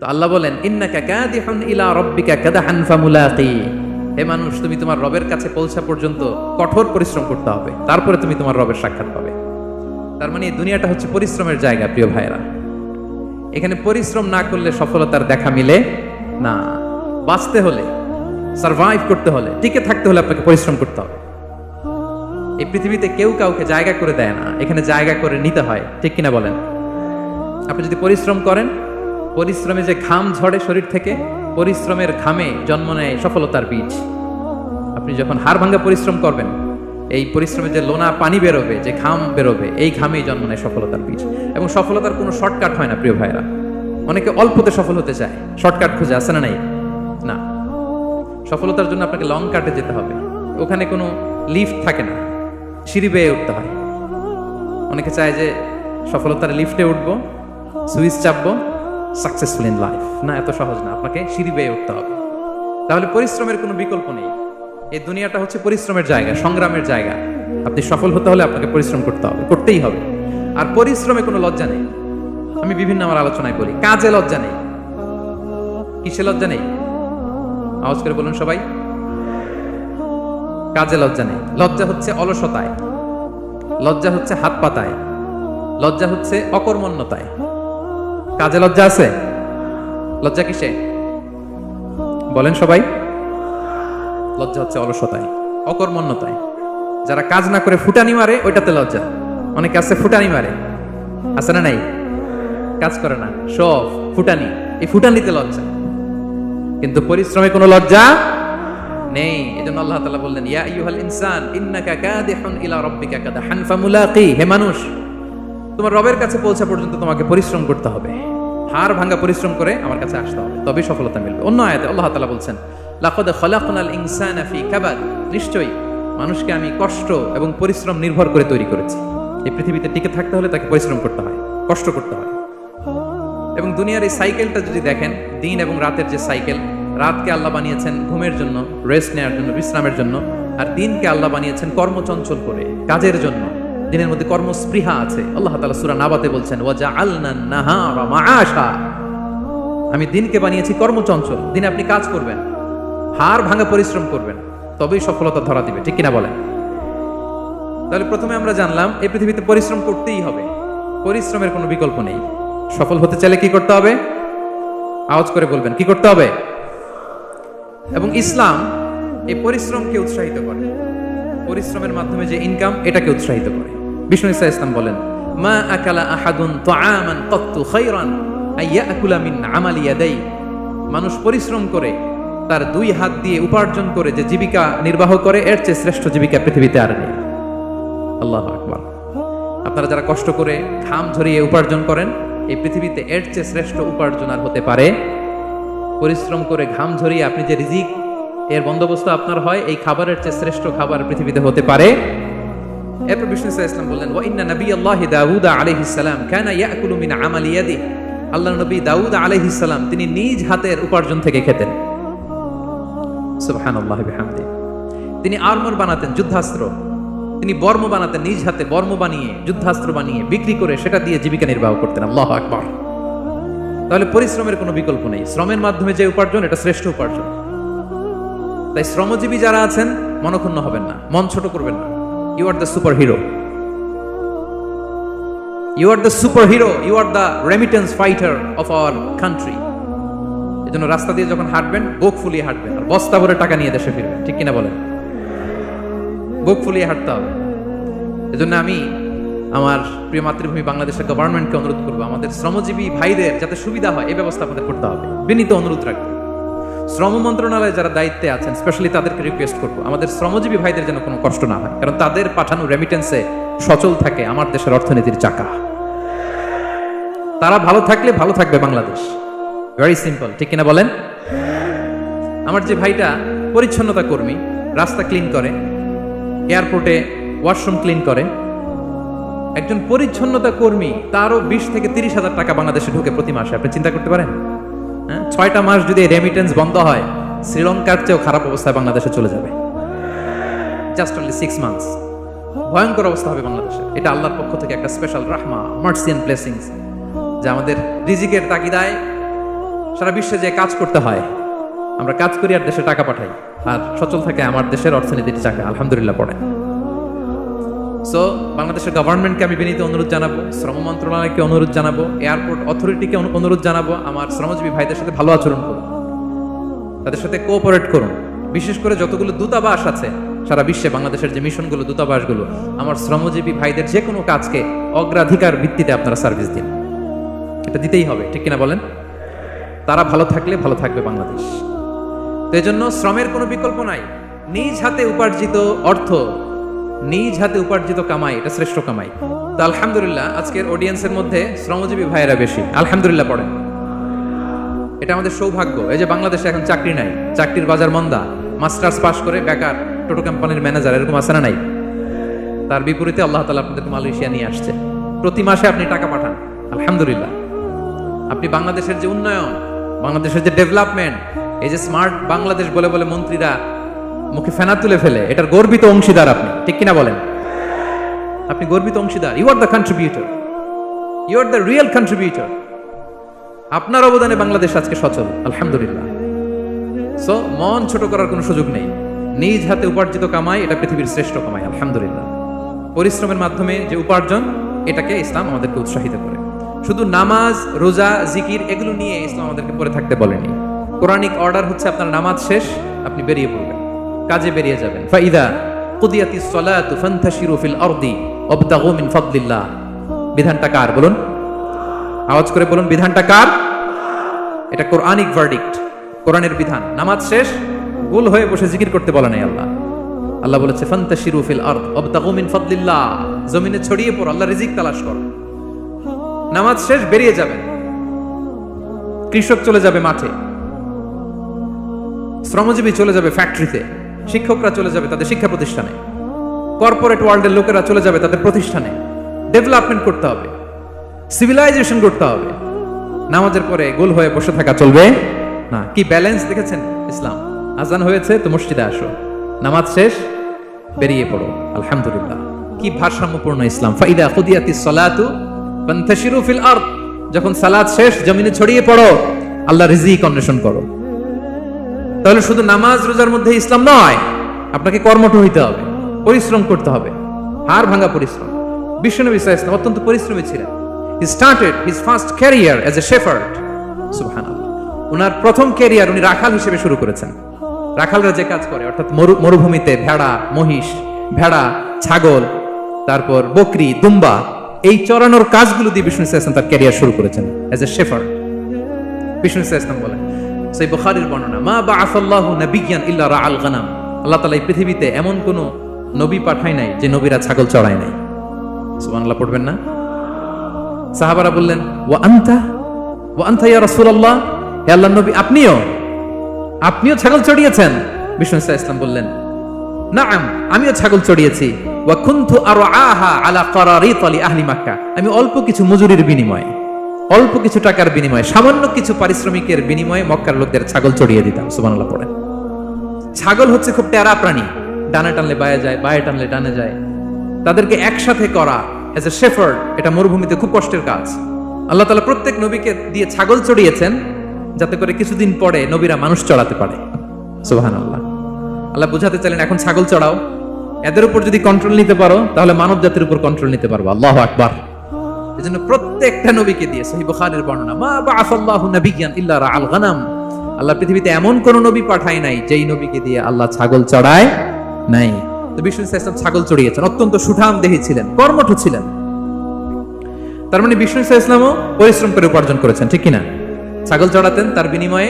তো আল্লাহ বলেন ইন্নাকা কাদিহুন ইলা রাব্বিকা কাদহান ফামুলাকি। হে মানুষ, তুমি তোমার রবের কাছে পৌঁছা পর্যন্ত কঠোর পরিশ্রম করতে হবে, তারপরে তুমি তোমার রবের সাক্ষাৎ পাবে। তার মানে এই দুনিয়াটা হচ্ছে পরিশ্রমের জায়গা। প্রিয় ভাইরা, এখানে পরিশ্রম না করলে সফলতার দেখা মিলে না। বাঁচতে হলে, সারভাইভ করতে হলে, টিকে থাকতে হলে আপনাকে পরিশ্রম করতে হবে। এই পৃথিবীতে কেউ কাউকে জায়গা করে দেয় না, এখানে জায়গা করে নিতে হয়। ঠিক কিনা বলেন? আপনি যদি পরিশ্রম করেন, পরিশ্রমে যে ঘাম ঝরে শরীর থেকে, পরিশ্রমের ঘামে জন্ম নেয় সফলতার বীজ। আপনি যখন হাড় ভাঙা পরিশ্রম করবেন, এই পরিশ্রমে যে লোনা পানি বেরোবে, যে ঘাম বেরোবে, এই ঘামেই জন্ম নেয় সফলতার বীজ। এবং সফলতার কোনো শর্টকাট হয় না প্রিয় ভাইরা। অনেকে অল্পতে সফল হতে চায়, শর্টকাট খুঁজে, আছে না নাই? না, সফলতার জন্য আপনাকে লং কাটে যেতে হবে। ওখানে কোনো লিফট থাকে না, সিঁড়ি বেয়ে উঠতে হয়। অনেকে চায় যে সফলতার লিফটে উঠবো, সুইচ চাপবো, সাকসেসফুল ইন লাইফ। না, এত সহজ না, আপনাকে সিঁড়ি বেয়ে উঠতে হবে। তাহলে পরিশ্রমের কোনো বিকল্প নেই। এই দুনিয়াটা হচ্ছে পরিশ্রমের জায়গা, সংগ্রামের জায়গা। আপনি সফল হতে হলে আপনাকে পরিশ্রম করতে হবে, করতেই হবে। আর পরিশ্রমে কোনো লজ্জা নেই। আমি বিভিন্ন আমার আলোচনায় বলি, কাজে লজ্জা নেই। কিসে লজ্জা নেই? আওয়াজ করে বলুন সবাই। কাজে লজ্জা নেই। লজ্জা হচ্ছে অলসতায়, লজ্জা হচ্ছে হাত পাতায়, লজ্জা হচ্ছে অকর্মণ্যতায়। কাজে লজ্জা আছে? লজ্জা কিসে বলেন সবাই? লজ্জা হচ্ছে অলসতায়, অকর্মণ্যতায়। যারা কাজ না করে ফুটানি মারে, ওইটাতে লজ্জা। অনেকে আছে ফুটানি মারে, আছে না নাই? কাজ করে না, সব ফুটানি, এই ফুটানিতে লজ্জা। কিন্তু পরিশ্রমে কোনো লজ্জা নেই। এজন্য আল্লাহ তাআলা বললেন, ইয়া আইয়ুহাল ইনসান ইন্নাকা কাদিহুন ইলা রাব্বিকা কাদহান ফামুলাকি। হে মানুষ, তোমার রবের কাছে পৌঁছা পর্যন্ত তোমাকে পরিশ্রম করতে হবে। হাড় ভাঙা পরিশ্রম করে আমার কাছে আসতে হবে, তবেই সফলতা মিলবে। অন্য আয়াতে আল্লাহ তাআলা বলছেন, লাকাদ খালাকনাল ইনসানা ফি কাবাদ। নিশ্চয়ই মানুষকে আমি কষ্ট এবং পরিশ্রম নির্ভর করে তৈরি করেছি। এই পৃথিবীতে টিকে থাকতে হলে তাকে পরিশ্রম করতে হয়, কষ্ট করতে হয়। এবং দুনিয়ার এই সাইকেলটা যদি দেখেন, দিন এবং রাতের যে সাইকেল, রাতকে আল্লাহ বানিয়েছেন ঘুমের জন্য, রেস্ট নেওয়ার জন্য, বিশ্রামের জন্য। আর দিনকে আল্লাহ বানিয়েছেন কর্মচঞ্চল করে, কাজের জন্য। দিনের মধ্যে কর্মস্পৃহা আছে। আল্লাহ তাআলা সূরা নাবাতে বলছেন, ওয়াজআলনান নাহারা মাআশা। আমি দিনকে বানিয়েছি কর্মচঞ্চল। দিনে আপনি কাজ করবেন, হাড় ভাঙা পরিশ্রম করবেন, তবেই সফলতা ধরা দিবে। ঠিক কিনা বলেন? তাহলে প্রথমে আমরা জানলাম এই পৃথিবীতে পরিশ্রম করতেই হবে, পরিশ্রমের কোনো বিকল্প নেই। সফল হতে চাইলে কি করতে হবে? আওয়াজ করে বলবেন, কি করতে হবে? এবং ইসলাম এই পরিশ্রমকে উৎসাহিত করে। পরিশ্রমের মাধ্যমে যে ইনকাম, এটাকে উৎসাহিত করে। বিষ্ণু ঈসা ইসলাম বলেন, মা আকালা আহাদুন তাআমান কাত্তু খায়রান আইয়াকুলা মিন আমালি ইয়াদাই। মানুষ পরিশ্রম করে, তার দুই হাত দিয়ে উপার্জন করে যে জীবিকা নির্বাহ করে, এর চেয়ে শ্রেষ্ঠ জীবিকা পৃথিবীতে আর নেই। আল্লাহু আকবার। আপনারা যারা কষ্ট করে ঘাম ঝরিয়ে উপার্জন করেন, এই পৃথিবীতে এর চেয়ে শ্রেষ্ঠ উপার্জন আর হতে পারে? পরিশ্রম করে ঘাম ঝরিয়ে আপনি যে রিজিক এর বন্দোবস্ত আপনার হয়, এই খাবারের চেয়ে শ্রেষ্ঠ খাবার পৃথিবীতে হতে পারে? এরপর বিষ্ণু ইসলাম বললেন, ওয়া ইন্না নাবিয়াল্লাহি দাউদ আলাইহিস সালাম কানা ইয়াকুলু মিন আমালি ইয়াদি। আল্লাহর নবী দাউদ আলাইহিস সালাম তিনি নিজ হাতের উপার্জন থেকে খেতেন। সুবহানাল্লাহি বিহামদিহি। তিনি আর্মর বানাতেন, যুদ্ধাস্ত্র। তিনি বর্ম বানাতেন, নিজ হাতে বর্ম বানিয়ে, যুদ্ধাস্ত্র বানিয়ে বিক্রি করে সেটা দিয়ে জীবিকা নির্বাহ করতেন। আল্লাহু আকবার। তাহলে পরিশ্রমের কোনো বিকল্প নেই। শ্রমের মাধ্যমে যে উপার্জন, এটা শ্রেষ্ঠ উপার্জন। তাই শ্রমজীবী যারা আছেন, মনক্ষুণ্ণ হবেন না, মন ছোট করবেন না। You are the superhero, you are the superhero, you are the remittance fighter of our country. এজন্য রাস্তা দিয়ে যখন হাঁটবেন, বুক ফুলিয়ে হাঁটবেন, আর বস্তা ভরে টাকা নিয়ে দেশে ফিরবেন। ঠিক কিনা বলেন? বুক ফুলিয়ে হাঁটতে হবে। এজন্য আমি আমার প্রিয় মাতৃভূমি বাংলাদেশের গভর্নমেন্টকে অনুরোধ করবো, আমাদের শ্রমজীবী ভাইদের যাতে সুবিধা হয়, এই ব্যবস্থা আমাদের করতে হবে। বিনীত অনুরোধ রাখবো। শ্রম মন্ত্রণালয়ে যারা দায়িত্বে আছেন, স্পেশালি তাদেরকে রিকোয়েস্ট করবো, আমাদের শ্রমজীবী ভাইদের যেন কোনো কষ্ট না হয়। কারণ তাদের পাঠানো রেমিটেন্সে সচল থাকে আমার দেশের অর্থনীতির চাকা। তারা ভালো থাকলে ভালো থাকবে বাংলাদেশ। Very simple. ঠিক কিনা বলেন? আমার যে ভাইটা পরিচ্ছন্নতা কর্মী, রাস্তা ক্লিন করে, এয়ারপোর্টে ওয়াশরুম ক্লিন করে, একজন পরিচ্ছন্নতা কর্মী, তারও 20 থেকে 30 হাজার টাকা বাংলাদেশে ঢুকে প্রতি মাসে। আপনি চিন্তা করতে পারেন? 6টা মাস যদি রেমিটেন্স বন্ধ হয়, শ্রীলঙ্কার চেয়েও খারাপ অবস্থায় বাংলাদেশে চলে যাবে। Just only 6 months. ভয়ঙ্কর অবস্থা হবে বাংলাদেশে। এটা আল্লাহর পক্ষ থেকে একটা স্পেশাল রাহমা, মার্সি এন্ড ব্লেসিংস, যে আমাদের রিজিকের তাগিদায় সারা বিশ্বে যে কাজ করতে হয়, আমরা কাজ করি আর দেশে টাকা পাঠাই, আর সচল থাকে আমার দেশের অর্থনীতির চাকা, আলহামদুলিল্লাহ পড়ে। সো বাংলাদেশের গভর্নমেন্টকে আমি বিনীত অনুরোধ জানাবো, শ্রম মন্ত্রণালয়কে অনুরোধ জানাবো, এয়ারপোর্ট অথরিটিকে অনুরোধ জানাবো, আমার শ্রমজীবী ভাইদের সাথে ভালো আচরণ করুন, তাদের সাথে কোঅপারেট করুন। বিশেষ করে যতগুলো দূতাবাস আছে সারা বিশ্বে, বাংলাদেশের যে মিশনগুলো, দূতাবাসগুলো, আমার শ্রমজীবী ভাইদের যে কোনো কাজকে অগ্রাধিকার ভিত্তিতে আপনারা সার্ভিস দিন। এটা দিতেই হবে, ঠিক কিনা বলেন? তারা ভালো থাকলে ভালো থাকবে বাংলাদেশ। তো এই জন্য শ্রমের কোনো বিকল্প নাই। নিজ হাতে উপার্জিত অর্থ, নিজ হাতে উপার্জিত কামাই, এটা শ্রেষ্ঠ কামাই। তো আলহামদুলিল্লাহ আজকের অডিয়েন্সের মধ্যে শ্রমজীবী ভাইয়েরা বেশি, আলহামদুলিল্লাহ পড়েন। এটা আমাদের সৌভাগ্য। এই যে বাংলাদেশে এখন চাকরি নাই, চাকরির বাজার মন্দা, মাস্টার্স পাস করে বেকার টোটো কোম্পানির ম্যানেজার, এরকম আছে না নাই? তার বিপরীতে আল্লাহ তাআলা আপনাদেরকে মালয়েশিয়া নিয়ে আসছে, প্রতি মাসে আপনি টাকা পাঠান, আলহামদুলিল্লাহ। আপনি বাংলাদেশের যে উন্নয়ন, বাংলাদেশের যে ডেভেলপমেন্ট, এই যে স্মার্ট বাংলাদেশ বলে বলে মন্ত্রীরা মুখে ফেনা তুলে ফেলে, এটার গর্বিত অংশীদার আপনি, ঠিক কিনা বলেন? আপনি গর্বিত অংশীদার। You are the contributor, you are the real contributor. আপনার অবদানে বাংলাদেশ আজকে সচল, আলহামদুলিল্লাহ। সো মন ছোট করার কোনো সুযোগ নেই। নিজ হাতে উপার্জিত কামাই, এটা পৃথিবীর শ্রেষ্ঠ কামাই, আলহামদুলিল্লাহ। পরিশ্রমের মাধ্যমে যে উপার্জন, এটাকে ইসলাম আমাদেরকে উৎসাহিত করে। শুধু নামাজ, রোজা, জিকির এগুলো নিয়ে ইসলাম আমাদেরকে পড়ে থাকতে বলেনি। কোরআনিক অর্ডার হচ্ছে আপনার নামাজ শেষ, আপনি বেরিয়ে পড়বেন, কাজে বেরিয়ে যাবেন। ফাইদা কুদিয়াতিস সালাতু ফান্তাশিরু ফিল আরদি ওয়াবতাগু মিন ফাদলিল্লাহ। বিধানটা কার বলুন? আওয়াজ করে বলুন, বিধানটা কার? এটা কোরআনিক ভার্ডিক্ট, কোরআনের বিধান। নামাজ শেষ, গোল হয়ে বসে জিকির করতে বলে নাই আল্লাহ। আল্লাহ বলেছে ফান্তাশিরু ফিল আরদ ওয়াবতাগু মিন ফাদলিল্লাহ, জমিনে ছড়িয়ে পড়ো, আল্লাহর রিজিক তালাশ করো। নামাজ শেষ, বেরিয়ে যাবেন। কৃষক চলে যাবে মাঠে, শ্রমজীবী চলে যাবে ফ্যাক্টরিতে, শিক্ষকরা চলে যাবে তাদের শিক্ষা প্রতিষ্ঠানে, কর্পোরেট ওয়ার্ল্ডের লোকেরা চলে যাবে তাদের প্রতিষ্ঠানে। ডেভেলপমেন্ট করতে হবে, সিভিলাইজেশন করতে হবে। নামাজের পরে গোল হয়ে বসে থাকা চলবে না। কি ব্যালেন্স দেখেছেন ইসলাম? আজান হয়েছে তো মসজিদে আসো, নামাজ শেষ বেরিয়ে পড়ো, আলহামদুলিল্লাহ। কি ভারসাম্যপূর্ণ ইসলাম। ফাইদা কুদিয়াতিস সালাতু ফান্তাশিরু ফিল আরদ, যখন সালাত শেষ জমিনে ছড়িয়ে পড়ো, আল্লাহ রিজিক অন্বেষণ করো। তাহলে শুধু নামাজ রোজার মধ্যে ইসলাম নয়, আপনাকে কর্মঠ হইতে হবে, পরিশ্রম করতে হবে, হাড় ভাঙা পরিশ্রম। বিশ্বনবী সাল্লাল্লাহু আলাইহি ওয়াসাল্লাম অত্যন্ত পরিশ্রমী ছিলেন। He started his first career as a shepherd. সুবহানাল্লাহ। ওনার প্রথম ক্যারিয়ার উনি রাখাল হিসেবে শুরু করেছেন। রাখালরা যে কাজ করে, অর্থাৎ মরুভূমিতে ভেড়া, মহিষ, ভেড়া, ছাগল, তারপর বকরি, দুম্বা, এই চরানোর কাজগুলো দিয়ে বিষ্ণু সাল্লাল্লাহু আলাইহি ওয়াসাল্লাম তার ক্যারিয়ার শুরু করেছেন এজ এ শেফার্ড। বিষ্ণু সাল্লাল্লাহু আলাইহি ওয়াসাল্লাম বলেন, সেই বুখারীর বর্ণনা, মা বাআসাল্লাহু নাবিয়্যান ইল্লা রাআল গানাম। আল্লাহ তাআলা এই পৃথিবীতে এমন কোন নবী পাঠায় নাই যে নবীরা ছাগল চড়ায় নাই। সুবহানাল্লাহ পড়বেন না? সাহাবারা বললেন, ওয়া আনতা ইয়া রাসূলুল্লাহ, হে আল্লাহর নবী, আপনিও ছাগল চড়িয়েছেন? বিষ্ণু সাল্লাল্লাহু আলাইহি ওয়াসাল্লাম বললেন, নাআম, আমিও ছাগল চড়িয়েছি। ওয়া কুনতু আরআহা আলা কারারিত লি আহলি মক্কা, আমি অল্প কিছু মজুরির বিনিময়ে, অল্প কিছু টাকার বিনিময়ে, সামান্য কিছু পারিশ্রমিকের বিনিময়ে মক্কার লোকদের ছাগল চড়িয়ে দিতাম। সুবহানাল্লাহ পড়েন। ছাগল হচ্ছে খুব টেরা প্রাণী, ডানে টানলে বায়ে যায়, বায়ে টানলে ডানে যায়। তাদেরকে একসাথে করা এজ এ শেফার্ড, এটা মরুভূমিতে খুব কষ্টের কাজ। আল্লাহ তাআলা প্রত্যেক নবীকে দিয়ে ছাগল চড়িয়েছেন যাতে করে কিছুদিন পরে নবীরা মানুষ চড়াতে পারে। সুবহানাল্লাহ। আল্লাহ বুঝাতে চাইলেন, এখন ছাগল চড়াও, এদের উপর যদি কন্ট্রোল নিতে পারো তাহলে মানব জাতির উপর কন্ট্রোল নিতে পারবো। আল্লাহু আকবার। এজন্য প্রত্যেকটা নবীকে দিয়ে, সহিহ বুখারীর বর্ণনা, মা বাআসাল্লাহু নাবিয়্যান ইল্লা রাআল গানাম, আল্লাহ পৃথিবীতে এমন কোন নবী পাঠায় নাই যেই নবীকে দিয়ে আল্লাহ ছাগল চড়ায় নাই। তো বিষ্ণু সাল্লাল্লাহু আলাইহি ওয়াসাল্লাম ছাগল চড়িয়েছেন, অত্যন্ত সুঠাম দেহী ছিলেন, কর্মঠ ছিলেন। তার মানে বিষ্ণু সাল্লাল্লাহু আলাইহি ওয়াসাল্লামও পরিশ্রম করে উপার্জন করেছেন, ঠিক কিনা? ছাগল চড়াতেন, তার বিনিময়ে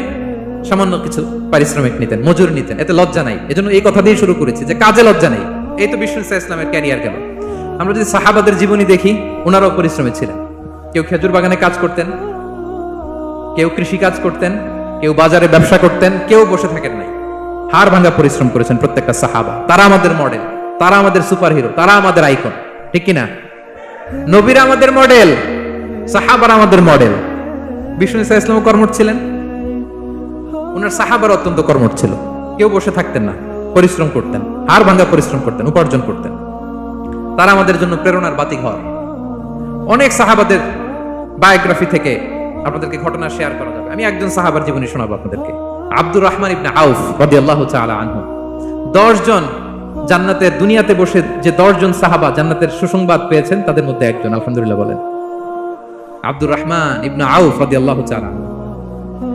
সামান্য কিছু পারিশ্রমিক নিতেন, মজুরি নিতেন, এতে লজ্জা নাই। এজন্য এই কথা দিয়ে শুরু করেছি যে কাজে লজ্জা নেই। এই তো বিষ্ণু সাল্লাল্লাহু আলাইহি ওয়াসাল্লামের ক্যারিয়ার গেল। আমরা যদি সাহাবাদের জীবনী দেখি, ওনারাও পরিশ্রমী ছিলেন। কেউ খেজুর বাগানে কাজ করতেন, কেউ কৃষি কাজ করতেন, কেউ বাজারে ব্যবসা করতেন, কেউ বসে থাকেন নাই। হাড় ভাঙা পরিশ্রম করেছেন প্রত্যেকটা সাহাবা। তারা আমাদের মডেল, তারা আমাদের সুপার হিরো, তারা আমাদের আইকন, ঠিক কিনা? নবীরা আমাদের মডেল, সাহাবারা আমাদের মডেল। বিষ্ণু সাল্লাল্লাহু আলাইহি ওয়াসাল্লাম কর্মঠ ছিলেন, ওনার সাহাবারা অত্যন্ত কর্মঠ ছিল। কেউ বসে থাকতেন না, পরিশ্রম করতেন, হাড় ভাঙা পরিশ্রম করতেন, উপার্জন করতেন। তারা আমাদের জন্য প্রেরণার বাতিঘর। অনেক সাহাবাদের বায়োগ্রাফি থেকে আপনাদেরকে ঘটনা শেয়ার করা যাবে। আমি একজন সাহাবার জীবনী শোনাবো আপনাদেরকে। আব্দুর রহমান ইবনে আউফ রাদিয়াল্লাহু তাআলা আনহু, 10 জন জান্নাতের, দুনিয়াতে বসে যে 10 জন সাহাবা জান্নাতের সুসংবাদ পেয়েছেন তাদের মধ্যে একজন, আলহামদুলিল্লাহ বলেন। আব্দুর রহমান ইবনে আউফ রাদিয়াল্লাহু তাআলা আনহু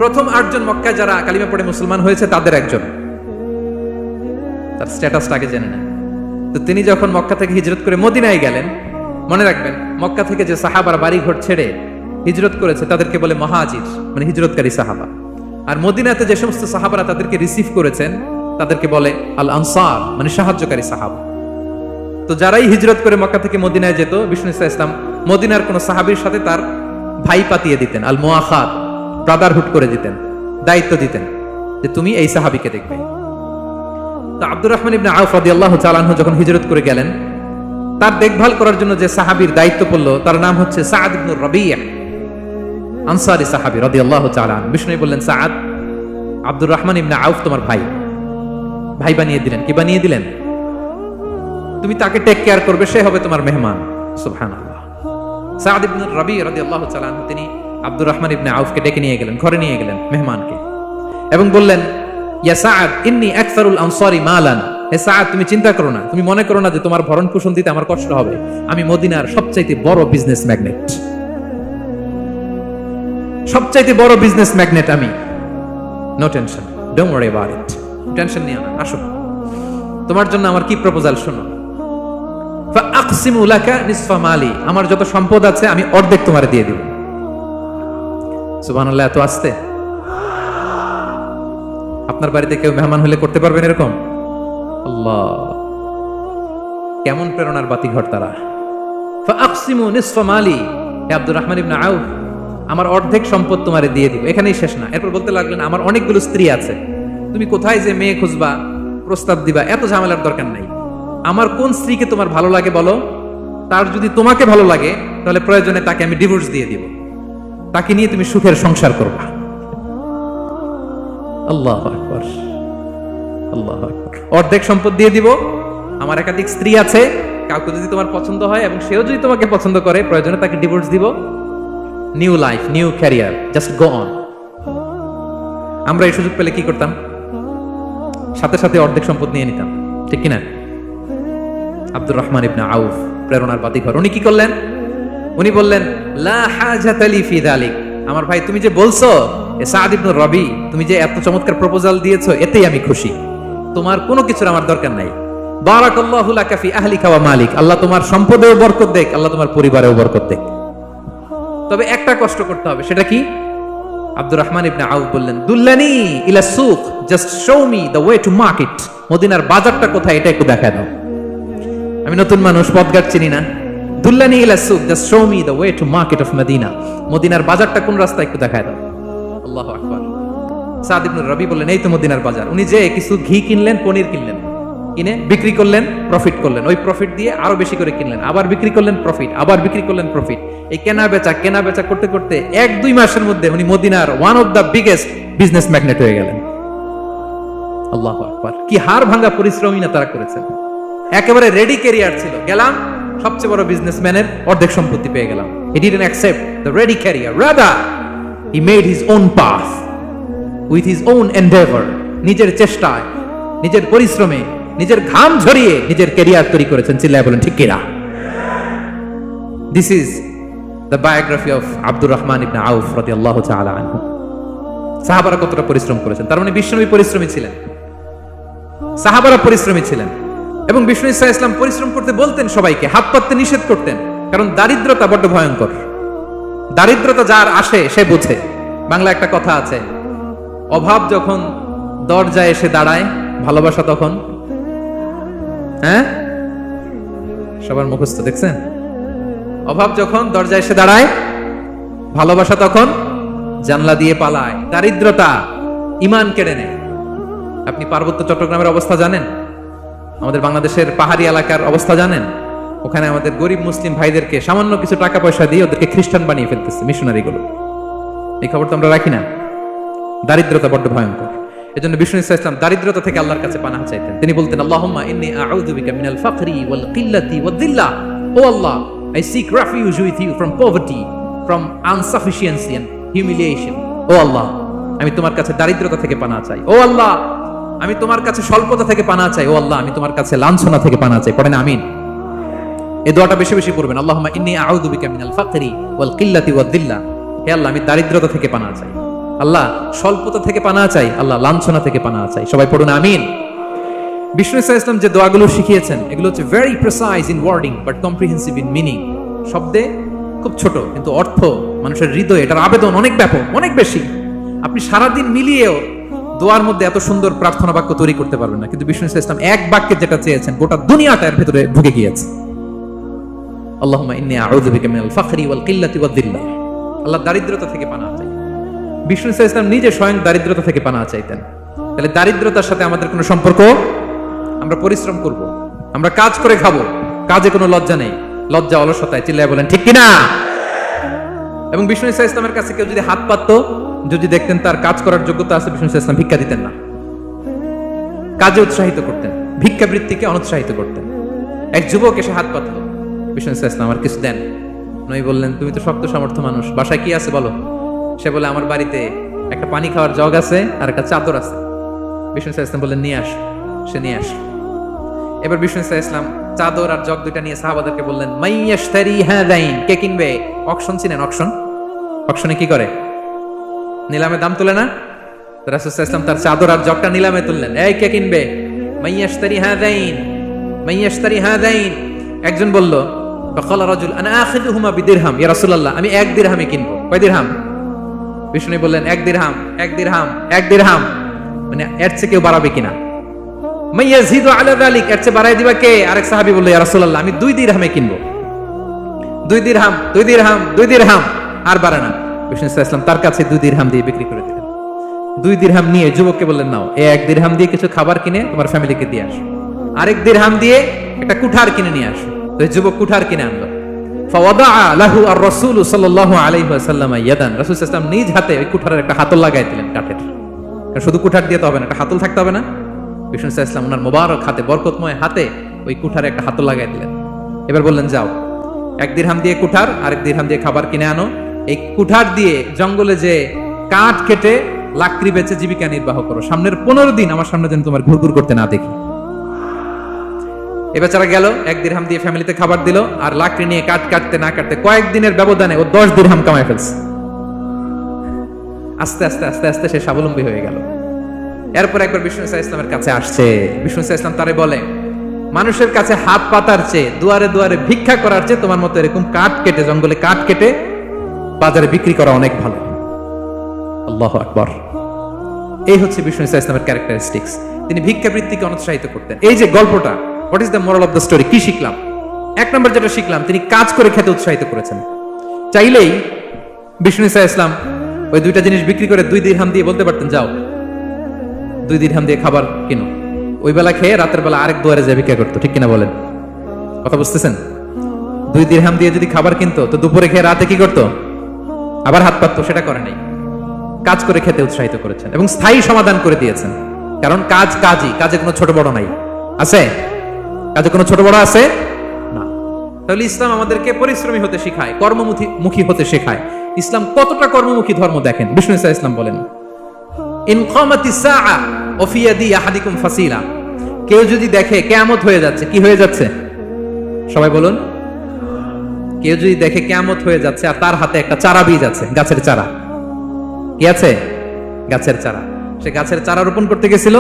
প্রথম 8 জন মক্কায় যারা কালিমা পড়ে মুসলমান হয়েছে তাদের একজন। তার স্ট্যাটাসটা আগে জেনে নেন। তো তিনি যখন মক্কা থেকে হিজরত করে মদিনায় গেলেন, মনে রাখবেন মক্কা থেকে যে সাহাবার বাড়ি ঘর ছেড়ে হিজরত করেছে তাদেরকে বলে মহাজির, মানে হিজরতকারী সাহাবা। আর মদিনাতে যে সমস্ত সাহাবারা তাদেরকে রিসিভ করেছেন তাদেরকে বলে আল আনসার, মানে সাহায্যকারী সাহাবা। তো যারাই হিজরত করে মক্কা থেকে মদিনায় যেত, বিষ্ণু ইসলাম মদিনার কোন সাহাবীর সাথে তার ভাই পাতিয়ে দিতেন, আল মুআখাত, ব্রাদারহুড করে দিতেন, দায়িত্ব দিতেন যে তুমি এই সাহাবীকে দেখবে। তো আব্দুর রহমান ইবনে আউফ রাদিয়াল্লাহু তাআলা আনহু যখন হিজরত করে গেলেন, তার দেখভাল করার জন্য যে সাহাবীর দায়িত্ব পড়লো তার নাম হচ্ছে সাআদ ইবনে রাবিয়া, আনসারী সাহাবী রাদিয়াল্লাহু তাআলা আনহু। বিষ্ণু বললেন, সাআদ, আব্দুর রহমান ইবনে আউফ তোমার ভাই, ভাই বানিয়ে দিলেন। কি বানিয়ে দিলেন? তুমি তাকে টেক কেয়ার করবে, সে হবে তোমার মেহমান। সুবহানাল্লাহ। সাআদ ইবনে রাবিয়া রাদিয়াল্লাহু তাআলা আনহু তিনি আব্দুর রহমান ইবনে আউফকে ডেকে নিয়ে গেলেন, ঘরে নিয়ে গেলেন মেহমানকে, এবং বললেন, ইয়া সাআদ ইন্নী আকসারুল আনসারি মালান। হে সাআদ, তুমি চিন্তা করো না, তুমি মনে করো না যে তোমার ভরণ পোষণ দিতে আমার কষ্ট হবে। আমি মদিনার সবচাইতে বড় বিজনেস ম্যাগনেট, সবচাইতে বড় বিজনেস ম্যাগনেট আমি। No tension, don't worry about it. Tension নিও না, আসো তোমার জন্য আমার কি প্রপোজাল শোনো। ফাআকসিমু লাকা নিসফা মালি, আমার যত সম্পদ আছে আমি অর্ধেক তোমারে দিয়ে দিব। সুবহানাল্লাহ, এত আস্তে। আপনার বাড়িতে কেউ মেহমান হলে করতে পারবেন এরকম? আল্লাহ, কেমন প্রেরণার বাতিঘর তারা। ফাআকসিমু নিসফা মালি, হে আব্দুর রহমান ইবনে আউফ, আমার অর্ধেক সম্পদ তোমারে দিয়ে দিব। এখানেই শেষ না, এরপর বলতে লাগলেন, আমার অনেকগুলো স্ত্রী আছে, তুমি কোথায় যে মেয়ে খুঁজবা, প্রস্তাব দিবা, এত ঝামেলার দরকার নাই। আমার কোন স্ত্রীকে তোমার ভালো লাগে বলো, তার যদি তোমাকে ভালো লাগে তাহলে প্রয়োজনে তাকে আমি ডিভোর্স দিয়ে দিব, তাকে নিয়ে তুমি সুখের সংসার করবা। আল্লাহু আকবার, আল্লাহু আকবার। অর্ধেক সম্পদ দিয়ে দিব, আমার একাধিক স্ত্রী আছে, কাউকে যদি তোমার পছন্দ হয় এবং সেও যদি তোমাকে পছন্দ করে প্রয়োজনে তাকে ডিভোর্স দিব। New life, new career, just go on. আমরা এই সুযোগ পেলে কি করতাম? সাথে সাথে অর্ধেক সম্পদ নিয়ে নিতাম, ঠিক কিনা? আব্দুর রহমান ইবনে আউফ প্রেরণার বাতিঘর। উনি কি করলেন? উনি বললেন, লা হাজাতা লি ফি যালিক, আমার ভাই তুমি যে বলছো, এ সাআদ ইবনে রাবি, তুমি যে এত চমৎকার প্রপোজাল দিয়েছো, এতেই আমি খুশি, তোমার কোনো কিছুর আমার দরকার নাই। বারাকাল্লাহু লাকা ফি আহলিকা ওয়া মালিক, আল্লাহ তোমার সম্পদেও বরকত দেখ, আল্লাহ তোমার পরিবারেও বরকত দেখ। তবে একটা কষ্ট করতে হবে, সেটা কি? আব্দুর রহমান ইবনে আউফ বললেন, দুল্লানি ইলা সুক, just show me the way to market. মদিনার বাজারটা কোথায় এটা একটু দেখায় দাও। আমি নতুন মানুষ, পথঘাট চিনি না। দুল্লানি ইলা সুক, just show me the way to market of Medina. মদিনার বাজারটা কোন রাস্তা একটু দেখায় দাও। আল্লাহু আকবার। সাদ ইবনে রাবি বললেন, এই তো মদিনার বাজার। উনি যে কিছু ঘি কিনলেন, পনির কিনলেন, কিনে বিক্রি করলেন, প্রফিট করলেন। ওই প্রফিট দিয়ে আরো বেশি করে কিনলেন, আবার বিক্রি করলেন, প্রফিট, আবার বিক্রি করলেন, প্রফিট। এই কেনা বেচা করতে করতে 1-2 মাসের মধ্যে উনি মদিনার one of the biggest business magnate হয়ে গেলেন। আল্লাহু আকবার। কি হাড় ভাঙা পরিশ্রমই না তারা করেছেন। একেবারে রেডি ক্যারিয়ার ছিল, গেলাম সবচেয়ে বড় বিজনেসম্যানের অর্ধেক সম্পত্তি পেয়ে গেলাম। He didn't accept the ready career, rather he made his own path with his own endeavor. নিজের চেষ্টায়, নিজের পরিশ্রমে, নিজের ঘাম ঝরিয়ে নিজের ক্যারিয়ার তৈরি করেছেন। চিল্লায় বলেন ঠিক কিনা? This is the biography of Abdur Rahman ইবনে আউফ রাদিয়াল্লাহু তাআলা আনহু। সাহাবারা কতটা পরিশ্রম করেছেন, তার মানে বিশ্বনবী পরিশ্রমী ছিলেন, সাহাবারা পরিশ্রমী ছিলেন। এবং বিষ্ণু ইসলাম পরিশ্রম করতে বলতেন সবাইকে, হাত পাততে নিষেধ করতেন, কারণ দারিদ্রতা বড্ড ভয়ঙ্কর। দারিদ্রতা যার আসে সে বোঝে। বাংলা একটা কথা আছে, অভাব যখন দরজায় এসে দাঁড়ায়, ভালোবাসা তখন, হ্যাঁ সবার মুখস্থ, দেখছেন? অভাব যখন দরজায় এসে দাঁড়ায়, ভালোবাসা তখন জানলা দিয়ে পালায়। দারিদ্রতা ঈমান কেড়ে নেয়। আপনি পার্বত্য চট্টগ্রামের অবস্থা জানেন? আমাদের বাংলাদেশের পাহাড়ি এলাকার অবস্থা জানেন? ওখানে আমাদের গরিব মুসলিম ভাইদেরকে সামান্য কিছু টাকা পয়সা দিয়ে ওদেরকে খ্রিস্টান বানিয়ে ফেলতেছে মিশনারি গুলো। এই খবর তো আমরা রাখি না। দারিদ্রতা বড্ড ভয়ঙ্কর। এজন্য বিষ্ণু ইসলাম দারিদ্রতা থেকে আল্লাহর কাছে পানাহ চাইতেন। তিনি বলতেন, আল্লাহুম্মা ইন্নী আউযু বিকা মিনাল ফাকরি ওয়াল কিল্লাতি ওয়াদ-দিল্লা। ও আল্লাহ, I seek refuge with you from poverty, from insufficiency and humiliation. ও আল্লাহ, আমি তোমার কাছে দারিদ্রতা থেকে পানা চাই। ও আল্লাহ, আমি তোমার কাছে স্বল্পতা থেকে পানা চাই। ও আল্লাহ, আমি তোমার কাছে লাঞ্ছনা থেকে পানা চাই। পড়েন আমিন। এই দোয়াটা বেশি বেশি পড়বেন। আল্লাহুম্মা ইন্নী আউযু বিকা মিনাল ফাকরি ওয়াল কিল্লাতি ওয়াদ দিল্লা। হে আল্লাহ, আমি দারিদ্রতা থেকে পানা চাই। আল্লাহ, স্বল্পতা থেকে পানা চাই। আল্লাহ, লাঞ্ছনা থেকে পানা চাই। সবাই পড়ুন আমিন। বিষ্ণু সাল্লাল্লাহু আলাইহি ওয়াসাল্লাম যে দোয়াগুলো শিখিয়েছেন, এগুলো হচ্ছে very precise in wording but comprehensive in meaning. শব্দে খুব ছোট, কিন্তু অর্থ মানুষের হৃদয়ে এটার আবেদন অনেক ব্যাপক, অনেক বেশি। আপনি সারাদিন মিলিয়েও দোয়ার মধ্যে এত সুন্দর প্রার্থনা বাক্য তৈরি করতে পারবেন না, কিন্তু বিষ্ণু সাল্লাল্লাহু আলাইহি ওয়াসাল্লাম এক বাক্যে যেটা চেয়েছেন গোটা দুনিয়াটা এর ভিতরে ঢুকে গিয়েছে। আল্লাহুম্মা ইন্নী আউযু বিকা মিনাল ফাকরি ওয়াল কিল্লাতি ওয়াদ দিল্লা। আল্লাহ, দারিদ্রতা থেকে পানা চাই। বিষ্ণু সাল্লাল্লাহু আলাইহি ওয়াসাল্লাম নিজে স্বয়ং দারিদ্রতা থেকে পানা চাইতেন। তাহলে দারিদ্রতার সাথে আমাদের কোনো সম্পর্ক? আমরা পরিশ্রম করব, আমরা কাজ করে খাবো, কাজে কোনো লজ্জা নেই। লজ্জা অলসতায়, চিল্লায় বলেন ঠিক কিনা? এবং বিষ্ণু সাল্লাল্লাহু আলাইহি ওয়াসাল্লামের কাছে কেউ যদি হাত পাততো, যদি দেখতেন তার কাজ করার যোগ্যতা আছে, বিষ্ণু সাল্লাল্লাহু আলাইহি ওয়াসাল্লাম ভিক্ষা দিতেন না, কাজে উৎসাহিত করতেন, ভিক্ষাবৃত্তিকে অনুৎসাহিত করতেন। এক যুবক এসে হাত পাতলো, বিষ্ণু সাল্লাল্লাহু আলাইহি ওয়াসাল্লাম আমার কিছু দেন। নবী বললেন, তুমি তো শক্ত সামর্থ্য মানুষ, বাসায় কি আছে বলো? সে বলে, আমার বাড়িতে একটা পানি খাওয়ার জগ আছে আর একটা চাদর আছে। বিষ্ণু সাল্লাল্লাহু আলাইহি ওয়াসাল্লাম বললেন, নিয়ে আস। সে নিয়ে আস। এবার বিষ্ণু সাল্লাল্লাহু আলাইহি ওয়াসাল্লাম চাদর আর জগ দুইটা নিয়ে সাহাবাদেরকে বললেন, মাইয়াশতারি হাযাইন, কে কিনবে? অকশন চিনেন? অকশন, অকশনে কি করে? নিলামে দাম তোলে না? রাসূল সাল্লাল্লাহু আলাইহি ওয়াসাল্লাম তার চাদর আর জগটা নিলামে তুললেন। এই কে কিনবে? মাইয়াশতারি হাযাইন, মাইয়াশতারি হাযাইন। একজন বলল, ফাকালা রাজুল আনা আখিযুহুমা বিদিরহাম, ইয়া রাসূলুল্লাহ, আমি 1 দিরহামে কিনবো। কয় দিরহাম? বিষ্ণু বললেন, 1 দিরহাম, 1 দিরহাম, 1 দিরহাম। মানে এর চেয়ে কেউ বাড়াবে কিনা? মাইয়াজিদু আলা যালিক, এর চেয়ে বাড়াই দিবা কে? আরেক সাহাবী বলল, ইয়া রাসূলুল্লাহ, আমি 2 দিরহামে কিনবো। 2 দিরহাম, 2 দিরহাম, 2 দিরহাম, আর বাড়ে না। বিষ্ণু সাল্লাল্লাহু আলাইহি ওয়াসাল্লাম তার কাছে 2 দিরহাম দিয়ে বিক্রি করে দিলেন। 2 দিরহাম নিয়ে যুবককে বললেন, নাও, এই 1 দিরহাম দিয়ে কিছু খাবার কিনে তোমার ফ্যামিলিকে দিয়ে আসো, আরেক দিরহাম দিয়ে একটা কুঠার কিনে নিয়ে আসো। তো যুবক কুঠার কিনে আনলো। ফাওয়াদাআ লাহু আর-রাসূল সাল্লাল্লাহু আলাইহি ওয়াসাল্লাম ইয়াদান, রাসূল সাল্লাল্লাহু আলাইহি ওয়াসাল্লাম নিজ হাতে ওই কুঠারের একটা হাতল লাগাই দিলেন কাঠের। কারণ শুধু কুঠার দিয়ে তো হবে না, একটা হাতল থাকতে হবে না? বিষ্ণু সাল্লাল্লাহু আলাইহি ওয়াসাল্লাম ওনার মোবারক হাতে, বরকতময় হাতে ওই কুঠারে একটা হাতল লাগাই দিলেন। এবার বললেন, যাও, 1 দিরহাম দিয়ে কুঠার, আরেক দিরহাম দিয়ে খাবার কিনে আনো। এই কুঠার দিয়ে জঙ্গলে যে কাঠ কেটে লাকড়ি বেচে জীবিকা নির্বাহ করো। সামনের 15 দিন আমার সামনে যেন তোমার ঘুরঘুর করতে না দেখি। এ বেচারা গেল, 1 দিরহাম দিয়ে ফ্যামিলিতে খাবার দিল, আর লাকড়ি নিয়ে কাঠ কাটতে না কাটতে কয়েকদিনের ব্যবধানে ও 10 দিরহাম কামাই ফেলছে। আস্তে আস্তে আস্তে আস্তে সে স্বাবলম্বী হয়ে গেল। এরপর একবার বিষ্ণু সাল্লাল্লাহু আলাইহি ওয়াসাল্লামের কাছে আসছে। বিষ্ণু সাল্লাল্লাহু আলাইহি ওয়াসাল্লাম তারে বলে, মানুষের কাছে হাত পাতার চেয়ে, দুয়ারে দুয়ারে ভিক্ষা করার চেয়ে তোমার মতো এরকম কাঠ কেটে, জঙ্গলে কাঠ কেটে বাজারে বিক্রি করা অনেক ভালো। আল্লাহু আকবার। এই হচ্ছে বিষ্ণু সাল্লাল্লাহু আলাইহি ওয়াসাল্লামের ক্যারেক্টারিস্টিক্স। তিনি ভিক্ষাবৃত্তিকে অনুৎসাহিত করতেন। এই যে গল্পটা, what is the moral of the story? কি শিখলাম? 1 নম্বর যেটা শিখলাম, তিনি কাজ করে খেতে উৎসাহিত করেছেন। চাইলেই বিষ্ণু সাল্লাল্লাহু আলাইহি ওয়াসাল্লাম ওই 2টা জিনিস বিক্রি করে 2 দিরহাম দিয়ে বলতে পারতেন, যাও 2 দিরহাম দিয়ে খাবার কিনো। ওই বেলা খেয়ে রাতের বেলা আরেক দুয়ারে যায় ভিক্ষা করতো। ঠিক কিনা বলেন? কথা বুঝতেছেন? 2 দিরহাম দিয়ে যদি খাবার কিনতো, তো দুপুরে খেয়ে রাতে কি করতো? আবার হাত পাততো। সেটা করে নাই। কাজ করে খেতে উৎসাহিত করেছেন এবং স্থায়ী সমাধান করে দিয়েছেন। কারণ কাজ কাজই, কাজে কোনো ছোট বড় নাই। আছে? কাজে কোনো ছোট বড় আছে না। তাহলে ইসলাম আমাদেরকে পরিশ্রমী হতে শেখায়, কর্মমুখী হতে শেখায়। ইসলাম কতটা কর্মমুখী ধর্ম দেখেন। বিষ্ণু সাল্লাল্লাহু আলাইহি ওয়াসাল্লাম বলেন, ইন কামাতিস সাআ ওয়া ফি ইয়াদি আহাদিকুম ফাসিলা, কেউ যদি দেখে কিয়ামত হয়ে যাচ্ছে, কি হয়ে যাচ্ছে? সবাই বলুন। কেউ যদি দেখে কিয়ামত হয়ে যাচ্ছে আর তার হাতে একটা চারা বীজ আছে, গাছের চারা। কি আছে? গাছের চারা। সে গাছের চারা রোপণ করতে গেছিল,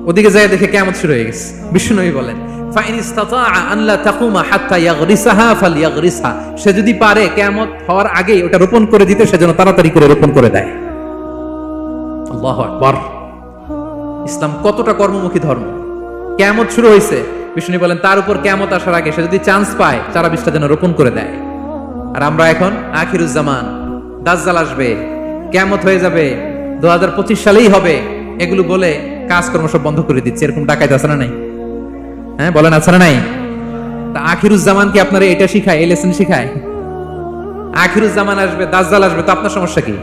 ওদিকে যায় দেখে কিয়ামত শুরু হয়ে গেছে। বিষ্ণু বলেন, ফাইন ইসতাতাআ আন লা তাকুমা হাত্তা ইয়াগরিসাহা ফালইয়াগরিসহা, সে যদি পারে কিয়ামত হওয়ার আগেই ওটা রোপণ করে দিতে, সেজন্য তাড়াতাড়ি করে রোপণ করে দেয়। আল্লাহু আকবার। ইসলাম কতটা কর্মমুখী ধর্ম। কিয়ামত শুরু হয়েছে, বিষ্ণু বলেন তার উপর কিয়ামত আসার আগে সে যদি চান্স পায়, চারা বীজটা যেন রোপণ করে দেয়। আর আমরা এখন আখিরুজ জামান, দাজ্জাল আসবে, কিয়ামত হয়ে যাবে, 2025 সালেই হবে, এগুলো বলে কাজকর্ম সব বন্ধ করে দিচ্ছে। এরকম ডাকাইত আছে না নাই? হ্যাঁ বলেন, আছে না নাই? তা আখিরুজ জামান কি আপনারা এটা শিখায়, এই লেসন শিখায়? আখিরুজ জামান আসবে, দাজ্জাল আসবে, তো আপনার সমস্যা কি?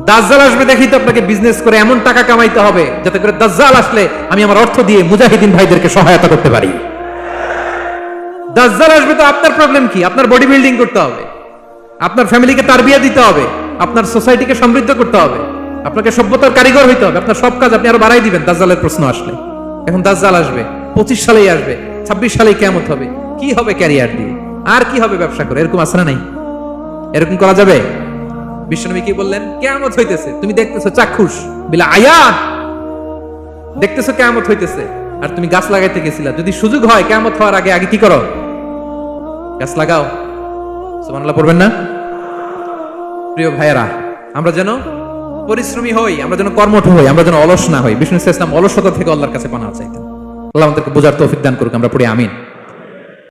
দাজ্জাল আসবে দেখি তো আপনাকে বিজনেস করে এমন টাকা কামাইতে হবে যাতে করে দাজ্জাল আসলে আমি আমার অর্থ দিয়ে মুজাহিদিন ভাইদেরকে সহায়তা করতে পারি। দাজ্জাল আসবে তো আপনার প্রবলেম কি? আপনার বডি বিল্ডিং করতে হবে, আপনার ফ্যামিলিকে তারবিয়া দিতে হবে, আপনার সোসাইটিকে সমৃদ্ধ করতে হবে, আপনাকে সভ্যতার কারিগর হইতে হবে। আপনার সব কাজ আপনি আরো বাড়াই দিবেন দাজ্জালের প্রশ্ন আসলে। এখন দাজ্জাল আসবে, 25 সালেই আসবে, 26 সালেই কিয়ামত হবে। কি হবে ক্যারিয়ার দিয়ে, আর কি হবে ব্যবসা করে? এরকম আছে না নাই? এরকম করা যাবে? বিশ্বনবী কি বললেন? কিয়ামত হইতেছে, তুমি দেখতেছো চাক্ষুষ বিলা আয়াত, দেখতেছো কিয়ামত হইতেছে, আর তুমি গাছ লাগাইতে গেছিলা। যদি সুযোগ হয় কিয়ামত হওয়ার আগে আগে কি করো? গাছ লাগাও। সুবহানাল্লাহ পড়বেন না? প্রিয় ভাইয়েরা, আমরা যেন পরিশ্রমী হই, আমরা যেন কর্মঠ হই, আমরা যেন অলস না হই। বিষ্ণু ইসলাম অলসতা থেকে আল্লাহর কাছে পানাহ চাইতেন। আল্লাহ আমাদেরকে বোঝার তৌফিক দান করুক। আমরা পড়ি আমিন।